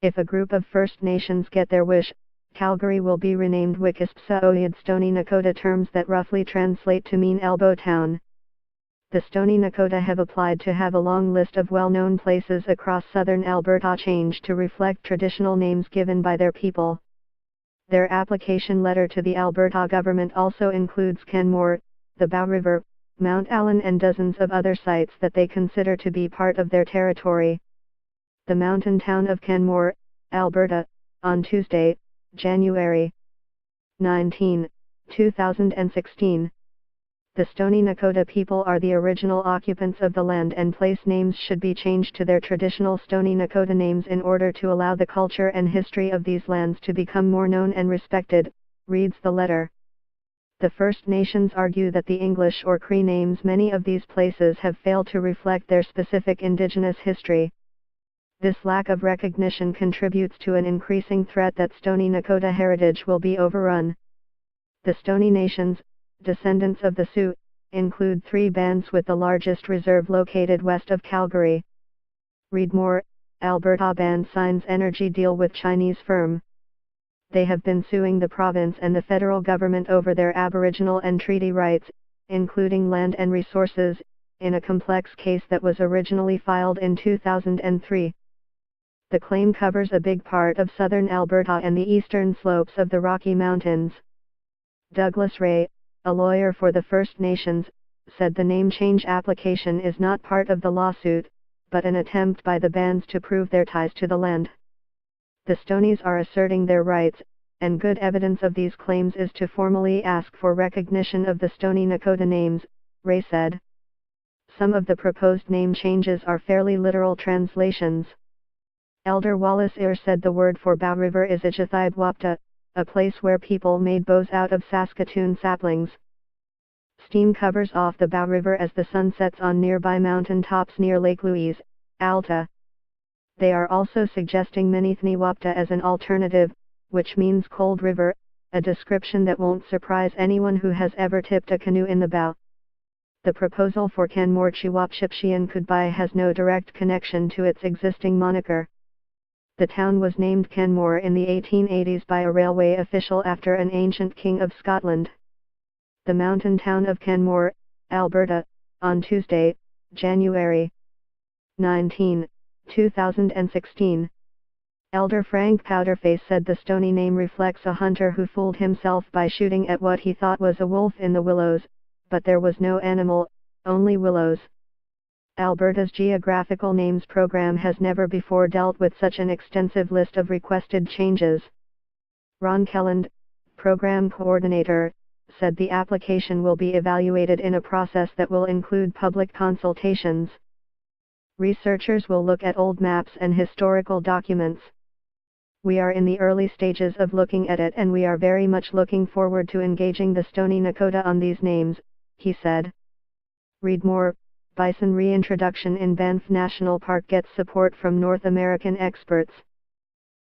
If a group of First Nations get their wish, Calgary will be renamed Wikispsaoyed Stoney Nakoda, terms that roughly translate to mean Elbow Town. The Stoney Nakoda have applied to have a long list of well-known places across southern Alberta changed to reflect traditional names given by their people. Their application letter to the Alberta government also includes Canmore, the Bow River, Mount Allen and dozens of other sites that they consider to be part of their territory. The mountain town of Canmore, Alberta, on Tuesday, January 19, 2016. The Stoney Nakoda people are the original occupants of the land, and place names should be changed to their traditional Stoney Nakoda names in order to allow the culture and history of these lands to become more known and respected, reads the letter. The First Nations argue that the English or Cree names many of these places have failed to reflect their specific Indigenous history. This lack of recognition contributes to an increasing threat that Stoney Nakoda heritage will be overrun. The Stoney Nations, descendants of the Sioux, include 3 bands, with the largest reserve located west of Calgary. Read more. Alberta band signs energy deal with Chinese firm. They have been suing the province and the federal government over their Aboriginal and treaty rights, including land and resources, in a complex case that was originally filed in 2003. The claim covers a big part of southern Alberta and the eastern slopes of the Rocky Mountains. Douglas Ray, a lawyer for the First Nations, said the name change application is not part of the lawsuit, but an attempt by the bands to prove their ties to the land. The Stonies are asserting their rights, and good evidence of these claims is to formally ask for recognition of the Stoney Nakoda names, Ray said. Some of the proposed name changes are fairly literal translations. Elder Wallace Eyre said the word for Bow River is Ichthyiwapta, a place where people made bows out of Saskatoon saplings. Steam covers off the Bow River as the sun sets on nearby mountain tops near Lake Louise, Alta. They are also suggesting Minithniwapta as an alternative, which means cold river, a description that won't surprise anyone who has ever tipped a canoe in the bow. The proposal for Canmore Chiwapshipshian Kudbai has no direct connection to its existing moniker. The town was named Canmore in the 1880s by a railway official after an ancient king of Scotland. The mountain town of Canmore, Alberta, on Tuesday, January 19, 2016. Elder Frank Powderface said the Stoney name reflects a hunter who fooled himself by shooting at what he thought was a wolf in the willows, but there was no animal, only willows. Alberta's Geographical Names program has never before dealt with such an extensive list of requested changes. Ron Kelland, program coordinator, said the application will be evaluated in a process that will include public consultations. Researchers will look at old maps and historical documents. We are in the early stages of looking at it, and we are very much looking forward to engaging the Stoney Nakoda on these names, he said. Read more. Bison reintroduction in Banff National Park gets support from North American experts.